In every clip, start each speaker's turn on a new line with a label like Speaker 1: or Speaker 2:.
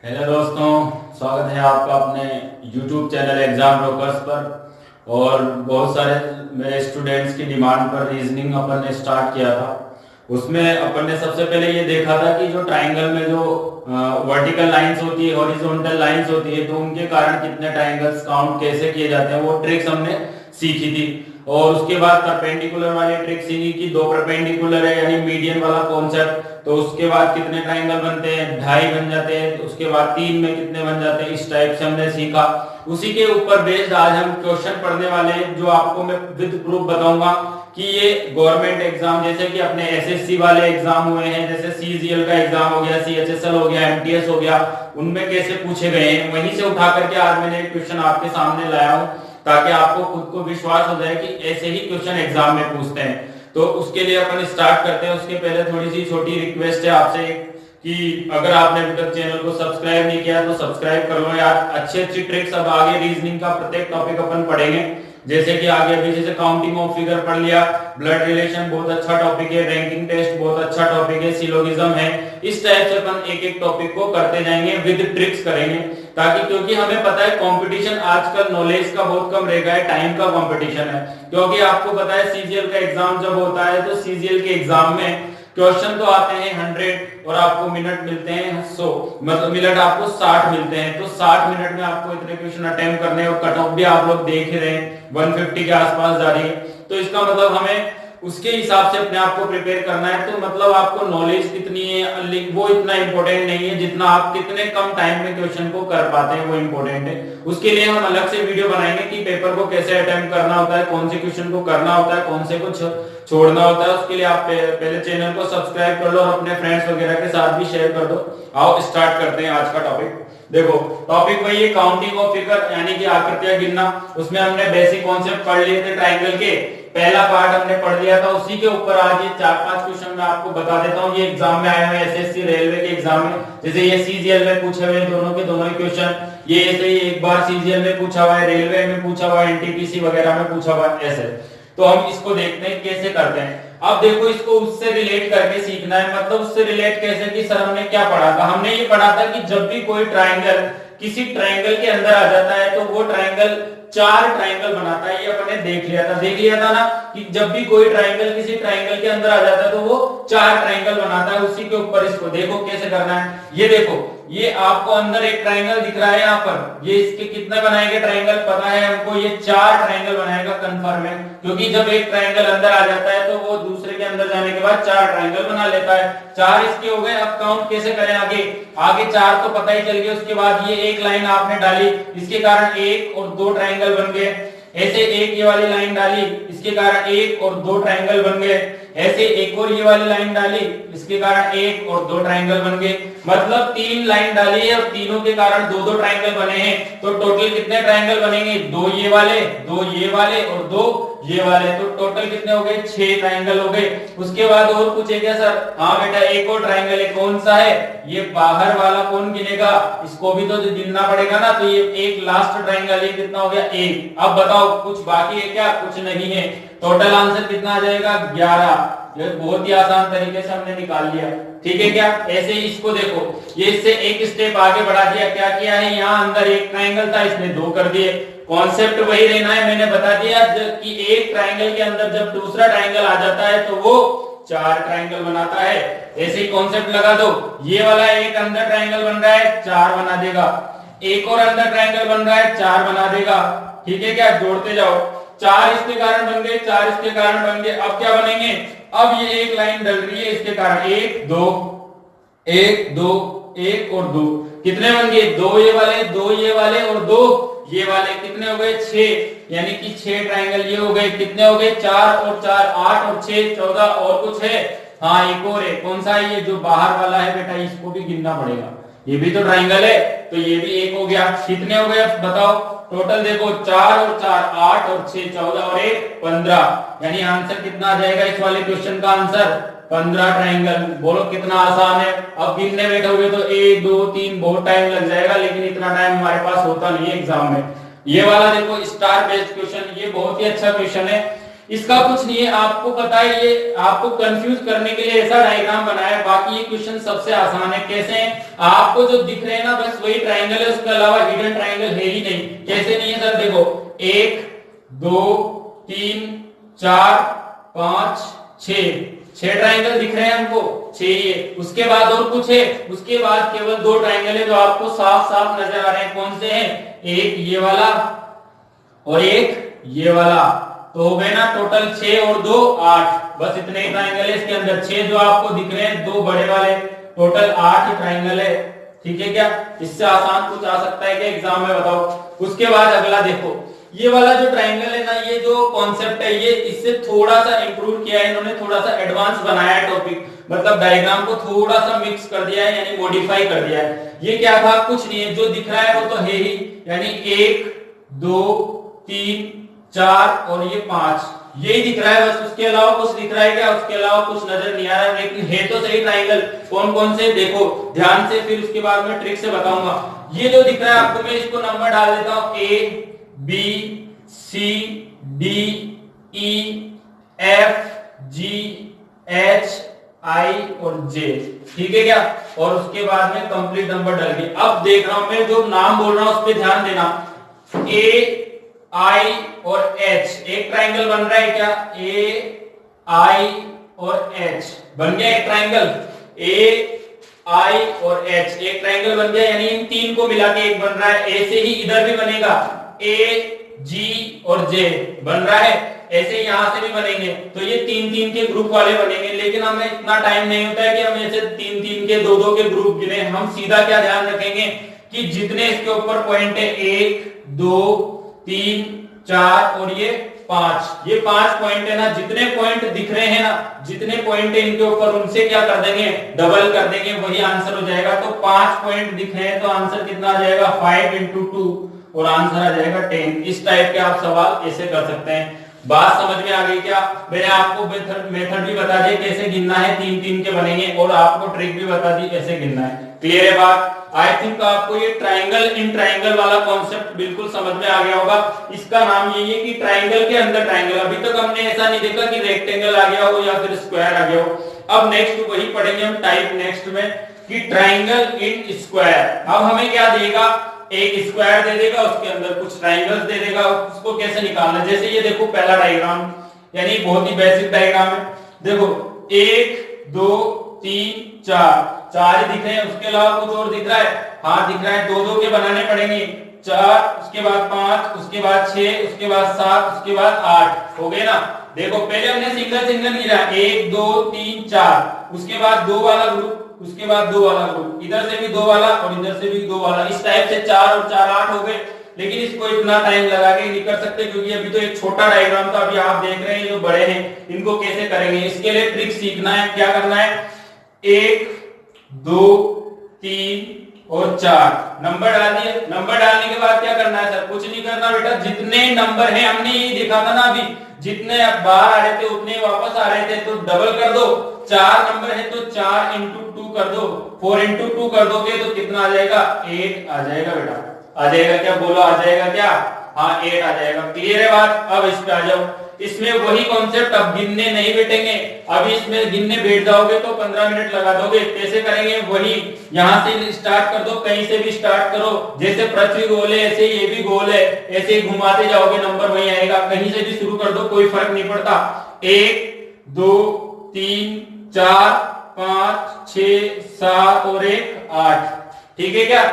Speaker 1: Hello दोस्तों, स्वागत है आपका अपने YouTube चैनल एग्जाम रोकर्स पर। और बहुत सारे मेरे स्टूडेंट्स की डिमांड पर रीजनिंग अपन ने स्टार्ट किया था। उसमें अपन ने सबसे पहले ये देखा था कि जो ट्राइंगल में जो वर्टिकल लाइंस होती है, हॉरिजॉन्टल लाइंस होती है, तो उनके कारण कितने ट्राइंगल्स काउंट कैसे किए जाते हैं, वो ट्रिक्स हमने सीखी थी। और उसके बाद परपेंडिकुलर वाली ट्रिक सीखी कि दो परपेंडिकुलर है यानी मीडियन वाला कॉन्सेप्ट, तो उसके बाद कितने ट्राइंगल बनते हैं, ढाई बन जाते हैं। तो उसके बाद तीन में कितने बन जाते हैं, इस टाइप से हमने सीखा। उसी के ऊपर बेस्ड आज हम क्वेश्चन पढ़ने वाले हैं, जो आपको मैं विद प्रूफ बताऊंगा कि ये गवर्नमेंट एग्जाम जैसे कि अपने एसएससी वाले एग्जाम हुए हैं, जैसे सीजीएल का एग्जाम हो गया, सीएचएसएल हो गया, एमटीएस हो गया, उनमें कैसे पूछे गए हैं, वहीं से उठा करके आज मैंने एक क्वेश्चन आपके सामने लाया हूं, ताकि आपको खुद को विश्वास हो जाए कि ऐसे ही क्वेश्चन एग्जाम में पूछते हैं। तो उसके लिए अपन स्टार्ट करते हैं। उसके पहले थोड़ी सी छोटी रिक्वेस्ट है आपसे कि अगर आपने अभी तक चैनल को सब्सक्राइब नहीं किया तो सब्सक्राइब कर लो यार। अच्छी अच्छी ट्रिक्स अब आगे रीजनिंग का प्रत्येक टॉपिक अपन पढ़ेंगे। जैसे कि आगे अभी जैसे काउंटिंग ऑफ फिगर पढ़ लिया, ब्लड रिलेशन बहुत अच्छा टॉपिक है, रैंकिंग टेस्ट बहुत अच्छा टॉपिक है, सिलोगिज्म है। इस टाइप से अपन एक एक टॉपिक को करते जाएंगे, विद ट्रिक्स करेंगे, ताकि क्योंकि हमें पता है कंपटीशन आजकल नॉलेज का बहुत कम रह गया है, टाइम का कंपटीशन है। क्योंकि आपको पता है सीजीएल का एग्जाम जब होता है तो सीजीएल के एग्जाम में क्वेश्चन तो आते हैं 100 और आपको मिनट मिलते हैं 100, मतलब मिनट आपको 60 मिलते हैं। तो 60 मिनट में आपको इतने क्वेश्चन अटेम्प्ट करने हैं और कट ऑफ भी आप लोग देख ही रहे हैं 150 के आसपास जा रही है। तो इसका मतलब हमें उसके हिसाब से अपने आप को प्रिपेयर करना है। तो मतलब आपको नॉलेज कितनी है वो इतना इंपॉर्टेंट नहीं है, जितना आप कितने कम टाइम में क्वेश्चन को कर पाते हैं वो इंपॉर्टेंट है। उसके लिए हम अलग से वीडियो बनाएंगे कि पेपर को कैसे अटेम्प्ट करना होता है, कौन से क्वेश्चन को करना होता है, कौन से कुछ छोड़ना होता है। उसके लिए आप पहले चैनल को सब्सक्राइब कर लो और अपने फ्रेंड्स वगैरह के साथ भी शेयर कर दो। आओ स्टार्ट करते हैं आज का टॉपिक। देखो टॉपिक वही है, काउंटिंग ऑफ फिगर यानी कि आकृतियां गिनना। उसमें हमने बेसिक कॉन्सेप्ट पढ़ लिए थे ट्राइंगल के, पहला पार्ट हमने पढ़ लिया था। उसी के ऊपर आज ये 4-5 क्वेश्चन मैं आपको बता देता हूँ। ये एग्जाम में आए हुए एसएससी रेलवे के एग्जाम में, जैसे ये सीजीएल में पूछे हुए दोनों के दोनों क्वेश्चन, ये ऐसे ही एक बार सीजीएल में पूछा हुआ है, रेलवे में पूछा हुआ है, एनटीपीसी वगैरह में पूछा हुआ है, ऐसे। तो हम इसको देखते हैं कैसे करते हैं। अब देखो इसको उससे रिलेट करके सीखना है, मतलब उससे रिलेट कैसे कि सर हमने क्या पढ़ा था, हमने ये पढ़ा था कि जब भी कोई ट्राइंगल किसी ट्राइंगल के अंदर आ जाता है तो वो ट्राइंगल 4 ट्राइंगल बनाता है। ये अपने देख लिया था ना कि जब भी कोई ट्राइंगल किसी ट्राइंगल के अंदर आ जाता है तो वो 4 ट्राइंगल बनाता है। उसी के ऊपर इसको देखो कैसे करना है। ये देखो, ये आपको अंदर एक ट्राइंगल दिख रहा है यहाँ पर, ये इसके कितने बनाएंगे ट्राइंगल पता है हमको, ये 4 ट्राइंगल बनाएगा कंफर्म है। क्योंकि जब एक ट्राइंगल अंदर आ जाता है तो वो दूसरे के अंदर जाने के बाद 4 ट्राइंगल बना लेता है। 4 इसके हो गए। अब काउंट कैसे करें आगे, आगे 4 तो पता ही चल गया। उसके बाद ये एक लाइन आपने डाली, इसके कारण 1 और 2 ट्राइंगल बन गए। ऐसे एक ये वाली लाइन डाली, इसके कारण 1 और 2 ट्राइंगल बन गए। ऐसे एक और ये वाली लाइन डाली, इसके कारण 1 और 2 ट्राइंगल बन गए। मतलब 3 लाइन डाली है और तीनों के कारण 2-2 ट्राइंगल बने हैं। तो टोटल कितने ट्राइंगल बनेंगे, 2 ये वाले, 2 ये वाले और 2 ये वाले। तो टोटल कितने हो गए, 6 ट्राइंगल हो गए। उसके बाद और पूछे क्या सर, हाँ बेटा एक और ट्राइंगल है, कौन सा है, ये बाहर वाला कौन गिनेगा, इसको भी तो गिनना पड़ेगा ना। तो ये एक लास्ट ट्राइंगल, ये कितना हो गया, 1। अब बताओ कुछ बाकी है क्या, कुछ नहीं है। टोटल आंसर कितना आ जाएगा, 11। ये बहुत ही आसान तरीके से हमने निकाल लिया, ठीक है क्या। ऐसे ही इसको देखो, ये इससे एक स्टेप आगे बढ़ा दिया। क्या किया है, यहाँ अंदर एक ट्राइंगल था, इसने 2 कर दिए। कॉन्सेप्ट वही रहना है, मैंने बता दिया कि एक ट्राइंगल के अंदर जब दूसरा ट्राइंगल आ जाता है तो वो 4 ट्राइंगल बनाता है। ऐसे ही कॉन्सेप्ट लगा दो, ये वाला एक अंदर ट्राइंगल बन रहा है, 4 बना देगा। एक और अंदर ट्राइंगल बन रहा है, 4 बना देगा, ठीक है क्या। जोड़ते जाओ, 4 इसके कारण बन गए, 4 इसके कारण बन गए। अब क्या बनेंगे, अब ये एक लाइन डल रही है, इसके कारण 1 2 1 2 1 और 2 कितने बन गए, 2 ये वाले, 2 ये वाले और 2 ये वाले। कितने हो गए, 6। यानी कि 6 ट्राइंगल ये हो गए। कितने हो गए, 4 और 4 8 और 6 14। और कुछ है, हाँ एक और है। कौन सा है, ये जो बाहर वाला है बेटा, इसको भी गिनना पड़ेगा, ये भी तो ट्राइंगल है। तो ये भी एक हो गया। कितने हो गए बताओ, टोटल देखो 4 और 4 8 और 6 14 और 1 15। यानी आंसर कितना आ जाएगा इस वाले क्वेश्चन का आंसर, 15 ट्राइंगल। बोलो कितना आसान है। अब गिनने बैठोगे तो 1 2 3 बहुत टाइम लग जाएगा, लेकिन इतना टाइम हमारे पास होता नहीं है एग्जाम में। ये वाला देखो स्टार बेस्ड क्वेश्चन, ये बहुत ही अच्छा क्वेश्चन है। इसका कुछ नहीं है, आपको पता है, ये आपको कंफ्यूज करने के लिए ऐसा डायग्राम बनाया है। बाकी ये क्वेश्चन सबसे आसान है। कैसे है, आपको जो दिख रहे हैं ना बस वही ट्रायंगल है, उसके अलावा हिडन ट्रायंगल है ही नहीं। कैसे नहीं है सर, देखो 1 2 3 4 5 6 ट्रायंगल दिख रहे हैं हमको, 6 ये। उसके बाद और कुछ है, उसके बाद केवल 2 ट्रायंगल है जो आपको साफ साफ नजर आ रहे हैं। कौन से हैं, एक ये वाला और एक ये वाला। तो हो गए ना टोटल 6 और 2 8, बस इतने ही ट्रायंगल है इसके अंदर। 6 जो आपको दिख रहे हैं, 2 बड़े वाले, टोटल 8 ट्रायंगल है। ठीक है क्या, इससे आसान कुछ आ सकता है क्या एग्जाम में, बताओ। उसके बाद अगला देखो, ये वाला जो ट्रायंगल है ना, ये जो कॉन्सेप्ट है, ये इससे थोड़ा सा इंप्रूव किया है इन्होंने, थोड़ा सा एडवांस बनाया है टॉपिक, मतलब डायग्राम को थोड़ा सा मिक्स कर दिया है, यानी मॉडिफाई कर दिया है। ये क्या था, कुछ नहीं है, जो दिख रहा है वो तो है ही, यानी 1 2 3 4 और ये 5, यही दिख रहा है बस। उसके अलावा कुछ दिख रहा है क्या, उसके अलावा कुछ नजर नहीं आ रहा है, लेकिन है तो सही ट्रायंगल। कौन कौन से देखो ध्यान से, फिर उसके बाद में ट्रिक से बताऊंगा। ये जो दिख रहा है आपको, मैं इसको नंबर डाल देता हूं, A B C D E F G H I और J, ठीक है क्या। और उसके बाद में कंप्लीट नंबर डाल के, अब देख रहा हूं मैं जो नाम बोल रहा हूं उस पर ध्यान देना। A I और H, एक ट्रायंगल बन रहा है क्या, A I और H बन गया एक ट्रायंगल। A I और H एक ट्रायंगल बन गया, यानी इन तीन को मिला के एक बन रहा है। ऐसे ही इधर भी बनेगा, A G और J बन रहा है, ऐसे यहां से भी बनेंगे। तो ये 3-3 के ग्रुप वाले बनेंगे, लेकिन हमें इतना टाइम नहीं होता है कि हम ऐसे 3-3 के 2-2 के ग्रुप गिने। हम सीधा क्या ध्यान रखेंगे कि जितने इसके ऊपर पॉइंट है, 1 2 3 4 और ये 5, ये 5 पॉइंट है ना, जितने पॉइंट दिख रहे हैं ना, जितने पॉइंट है इनके ऊपर, उनसे क्या कर देंगे, डबल कर देंगे, वही आंसर हो जाएगा। तो 5 पॉइंट दिख रहे हैं तो आंसर कितना आ जाएगा, 5 × 2 और आंसर आ जाएगा 10। इस टाइप के आप सवाल ऐसे कर सकते हैं। बात समझ में आ गई क्या, मैंने आपको मेथड भी बता दिया कैसे गिनना है, 3-3 के बनेंगे, और आपको ट्रिक भी बता दी कैसे गिनना है। क्लियर है बात। आई थिंक आपको ये ट्रायंगल इन ट्रायंगल वाला कॉन्सेप्ट बिल्कुल समझ में आ गया होगा। इसका नाम यही है कि ट्रायंगल के अंदर ट्रायंगल। अभी तक हमने ऐसा नहीं देखा कि रेक्टेंगल आ गया हो या फिर स्क्वायर आ गया हो। अब नेक्स्ट वही पढ़ेंगे हम टाइप नेक्स्ट में, कि ट्रायंगल इन स्क्वायर। अब हमें क्या देगा, एक स्क्वायर दे देगा, उसके अंदर कुछ ट्रायंगल्स दे देगा, उसको कैसे निकालना। जैसे ये देखो पहला डायग्राम, यानी बहुत ही बेसिक डायग्राम है। देखो 1 2 3 4 ही दिख रहे हैं, उसके अलावा कुछ और दिख रहा है, हाँ दिख रहा है, 2-2 के बनाने पड़ेंगे। 4, उसके बाद 5, उसके बाद 6, उसके बाद 7, उसके बाद 8, हो गए ना। देखो पहले हमने सिंगल सिंगल गिना, 1 2 3 4, उसके बाद 2 वाला ग्रुप, उसके बाद 2 वाला ग्रुप, इधर से भी 2 वाला और इधर से भी 2 वाला, इस टाइप से 4 और 4 8 हो गए। लेकिन इसको इतना टाइम लगा के नहीं कर सकते, क्योंकि अभी तो एक छोटा डायग्राम था, अभी आप देख रहे हैं जो बड़े हैं इनको कैसे करेंगे। इसके लिए ट्रिक सीखना है। क्या करना है, 1 2 3 और 4 नंबर डाल दिए। नंबर डालने के बाद क्या करना है सर, कुछ नहीं करना बेटा, जितने नंबर हैं, हमने ये देखा था ना अभी, जितने बाहर आ रहे थे उतने वापस आ रहे थे, तो डबल कर दो। 4 नंबर है तो 4 × 2 कर दो, 4 × 2 कर दोगे तो कितना आ जाएगा, 8 आ जाएगा बेटा। आ जाएगा क्या, बोलो आ जाएगा क्या, हाँ 8 आ जाएगा। क्लियर है बात। अब इस पे आ जाओ, इसमें वही कॉन्सेप्ट, अब गिनने नहीं बैठेंगे। अभी इसमें गिनने बैठ जाओगे तो 15 मिनट लगा दोगे। कैसे करेंगे, वही यहां से स्टार्ट कर दो, कहीं से भी स्टार्ट करो। जैसे पृथ्वी गोल है ऐसे ये भी गोल है, ऐसे ही घुमाते जाओगे नंबर वही आएगा। कहीं से भी शुरू कर दो, कोई फर्क नहीं पड़ता। 1 2 3 4 5 6 7 और 1 8, ठीक है क्या,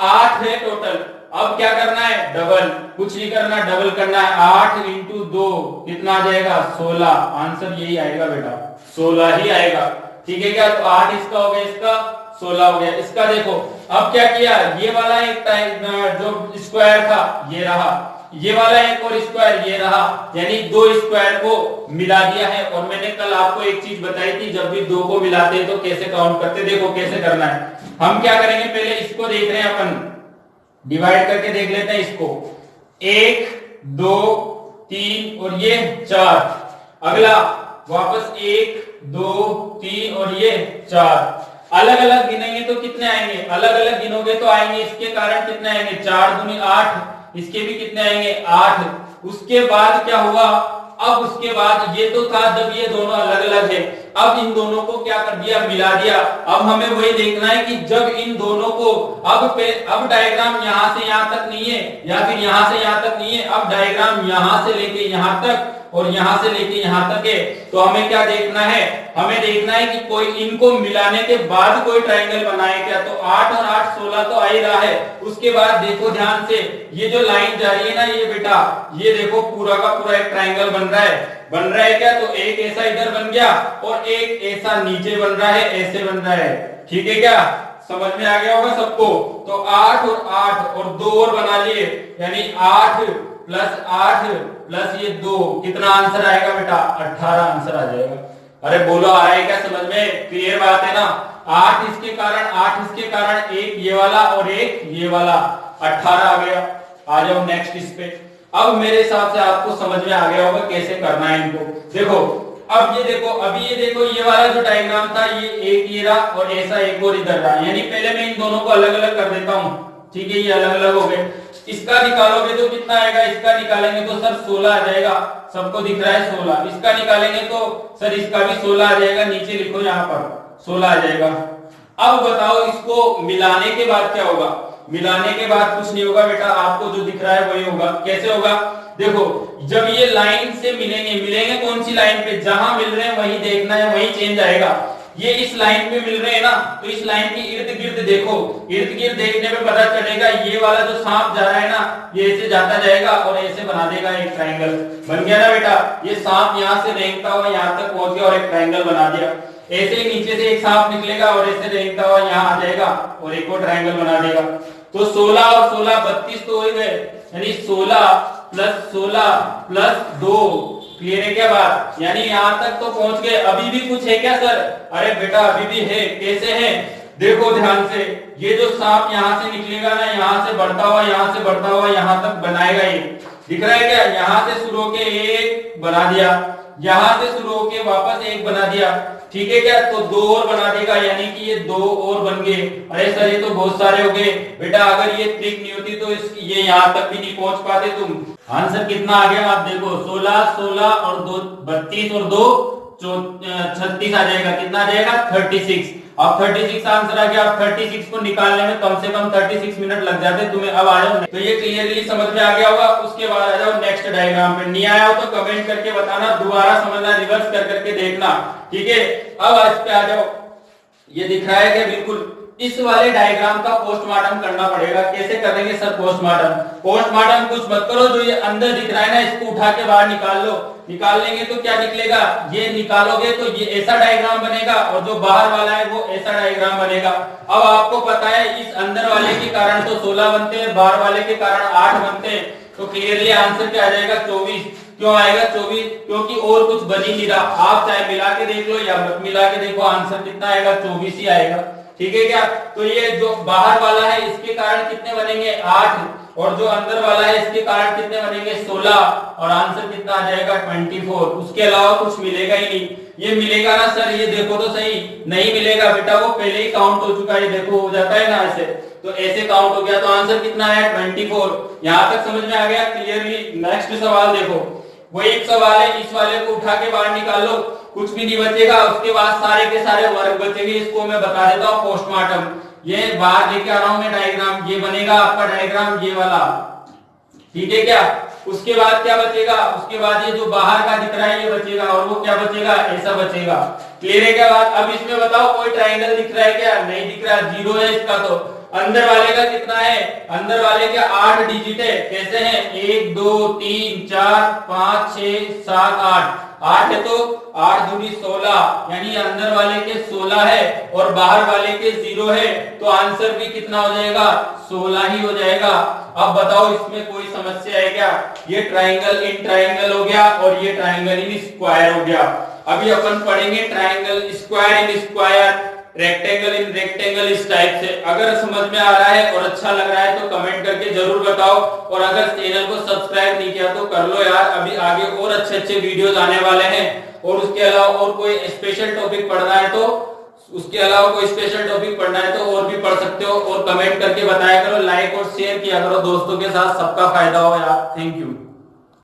Speaker 1: 8 है टोटल। अब क्या करना है, डबल, कुछ नहीं करना, डबल करना है। 8 × 2 कितना आ जाएगा, 16। आंसर यही आएगा बेटा, 16 ही आएगा। ठीक है क्या, तो 8 इसका हो गया, इसका 16 हो गया। इसका देखो अब क्या किया, ये वाला एक जो स्क्वायर था ये रहा, ये वाला एक और स्क्वायर ये रहा, यानी 2 स्क्वायर को मिला दिया है। और मैंने कल आपको एक चीज बताई थी, जब भी 2 को मिलाते हैं तो कैसे काउंट करते, देखो कैसे करना है। हम क्या करेंगे, पहले इसको देख रहे हैं अपन, डिवाइड करके देख लेते हैं इसको, 1 2 3 और ये 4। अगला वापस 1 2 3 और ये 4। अलग अलग गिनेंगे तो कितने आएंगे, अलग अलग गिनोगे तो आएंगे, इसके कारण कितने आएंगे, 4 दूनी 8, इसके भी कितने आएंगे 8। उसके बाद क्या हुआ, अब उसके बाद ये तो था जब ये दोनों अलग अलग है, अब इन दोनों को क्या कर दिया, मिला दिया। अब हमें वही देखना है कि जब इन दोनों को अब डायग्राम यहाँ से यहाँ तक नहीं है या फिर यहाँ से यहाँ तक नहीं है, अब डायग्राम यहाँ से लेके यहाँ तक और यहाँ से लेके यहाँ तक है। तो हमें क्या देखना है, हमें देखना है कि कोई इनको मिलाने के बाद कोई ट्रायंगल बनाए क्या। तो 8 और 8 16 तो आ ही रहा है। उसके बाद देखो ध्यान से, ये जो लाइन जा रही है ना ये बेटा, ये देखो पूरा का पूरा एक ट्रायंगल बन रहा है क्या। तो एक ऐसा इधर बन गया और एक ऐसा नीचे बन रहा है, ऐसे बन रहा है, ठीक है क्या, समझ में आ गया होगा सबको। तो 8 और 8 और 2 और बना लिए, यानी 8 प्लस 8 प्लस ये 2, कितना आंसर आएगा बेटा, 18 आंसर आ जाएगा। अरे बोलो आ रहा है क्या समझ में, क्लियर बात है ना। 8 इसके कारण एक ये वाला और एक ये वाला, 18 आ गया। आ जाओ नेक्स्ट इस पे। अब मेरे हिसाब से आपको समझ में आ गया होगा कैसे करना है इनको। देखो अब ये देखो, अभी ये देखो, ये वाला जो डायग्राम था ये एक ये रहा और ऐसा एक और इधर रहा, यानी पहले मैं इन दोनों को अलग अलग कर देता हूं, ठीक है, ये अलग अलग हो गए। इसका निकालोगे तो कितना आएगा, इसका निकालेंगे तो सर 16 आ जाएगा, सबको दिख रहा है 16। इसका निकालेंगे तो सर इसका भी 16 आ जाएगा, नीचे लिखो यहाँ पर 16 आ जाएगा। अब बताओ इसको मिलाने के बाद क्या होगा। मिलाने के बाद कुछ नहीं होगा बेटा, आपको जो दिख रहा है वही होगा। कैसे होगा, देखो जब ये लाइन से मिलेंगे कौन सी लाइन पे, जहां मिल रहे हैं वही देखना है, वही चेंज आएगा। ये इस लाइन पे मिल रहे हैं ना, तो इस लाइन के इर्द गिर्द देखो, इर्द गिर्द देखने पे पता चलेगा ये वाला जो सांप जा रहा है ना, ये ऐसे जाता जाएगा और ऐसे बना देगा एक ट्रायंगल। बन गया ना बेटा, ये सांप यहाँ से रेंगता हुआ यहाँ तक पहुंच गया और एक ट्रायंगल बना दिया। ऐसे ही नीचे से एक सांप निकलेगा और ऐसे रेंगता हुआ यहाँ आ जाएगा और एक और ट्रायंगल बना देगा। तो 16 और 16 32 तो हो गए, यानी 16 प्लस 2, क्लियर है क्या बात, यानी यहाँ तक तो पहुंच गए। अभी भी कुछ है क्या सर, अरे बेटा अभी भी है। कैसे है, देखो ध्यान से, ये जो सांप यहाँ से निकलेगा ना, यहाँ से बढ़ता हुआ यहाँ तक बनाएगा, ये दिख रहा है क्या, यहाँ से शुरू होके एक बना दिया, यहाँ से शुरू होके वापस एक बना दिया, ठीक है क्या। तो 2 और बना देगा, यानी कि ये 2 और बन गए। अरे सर ये तो बहुत सारे हो गए बेटा, अगर ये ट्रिक नहीं होती तो ये यहाँ तक भी नहीं पहुंच पाते तुम। आंसर कितना आ गया आप देखो, 16 और 2 32 और 2 36 आ जाएगा, कितना आ जाएगा 36। अब 36 आंसर आ गया। अब 36 को निकालने में कम से कम 36 मिनट लग जाते तुम्हें। अब आ जाओ, तो ये क्लियरली समझ में आ गया होगा। उसके बाद आ जाओ नेक्स्ट डायग्राम पे। नहीं आया हो तो कमेंट करके बताना, दोबारा समझना, रिवर्स कर करके देखना, ठीक है। अब इस पे आ जाओ, ये दिख रहा है क्या, बिल्कुल इस वाले डायग्राम का पोस्टमार्टम करना पड़ेगा। कैसे करेंगे सर पोस्टमार्टम, पोस्टमार्टम कुछ मत करो, जो ये अंदर दिख रहा है ना इसको उठा के बाहर निकाल लो। निकाल लेंगे तो क्या निकलेगा, ये निकालोगे तो ये ऐसा डायग्राम बनेगा और जो बाहर वाला है वो ऐसा डायग्राम बनेगा। अब आपको पता है इस अंदर वाले के कारण तो 16 बनते हैं, बाहर वाले के कारण 8 बनते हैं। तो क्लियरली आंसर क्या आ जाएगा 24। क्यों आएगा 24, क्योंकि और कुछ बन ही नहीं रहा। आप चाहे मिला के देख लो या मत मिला के देखो, आंसर कितना आएगा 24 ही आएगा, ठीक है क्या। तो ये जो बाहर वाला है इसके कारण कितने बनेंगे 8, और जो अंदर वाला है इसके कारण कितने बनेंगे 16, और आंसर कितना आ जाएगा 24। उसके अलावा कुछ मिलेगा ही नहीं। ये मिलेगा ना सर, ये देखो तो सही, नहीं मिलेगा बेटा, वो पहले ही काउंट हो चुका है, देखो हो जाता है ना ऐसे, तो ऐसे काउंट हो गया। तो आंसर कितना है 24। यहां तक समझ में आ गया क्लियरली। नेक्स्ट सवाल देखो, वही एक सवाल है, इस वाले को उठा के बाहर निकाल लो, कुछ भी नहीं बचेगा। उसके बाद सारे के सारे वर्ग बचेंगे। इसको मैं बता देता हूँ पोस्टमार्टम। ये बाहर लेके आ रहा हूं मैं डायग्राम, ये बनेगा आपका डायग्राम ये वाला, ठीक है क्या। उसके बाद क्या बचेगा, उसके बाद ये जो बाहर का दिख रहा है ये बचेगा, और वो क्या बचेगा, ऐसा बचेगा। क्लियर है क्या बात। अब इसमें बताओ कोई ट्रायंगल दिख रहा है क्या, नहीं दिख रहा, 0 है इसका। तो अंदर वाले का कितना है, अंदर वाले के 8 डिजिट है। कैसे हैं 1 2 3 4 5 6 7 8 8 है, तो 8 दूनी 16, यानी अंदर वाले के 16 है और बाहर वाले के 0 है। तो आंसर भी कितना हो जाएगा 16 ही हो जाएगा। अब बताओ इसमें कोई समस्या है क्या। ये ट्रायंगल इन ट्रायंगल हो गया और ये ट्रायंगल इन स्क्वायर हो गया। अभी अपन पढ़ेंगे triangle square in square, rectangle in rectangle, इस टाइप से। अगर समझ में आ रहा है और अच्छा लग रहा है तो कमेंट करके जरूर बताओ, और अगर चैनल को सब्सक्राइब नहीं किया तो कर लो यार। अभी आगे और अच्छे अच्छे वीडियोस आने वाले हैं। और उसके अलावा और कोई स्पेशल टॉपिक पढ़ना है तो उसके अलावा कोई स्पेशल टॉपिक पढ़ना है तो और भी पढ़ सकते हो, और कमेंट करके बताया करो, लाइक और शेयर किया करो दोस्तों के साथ, सबका फायदा हो यार। Thank you.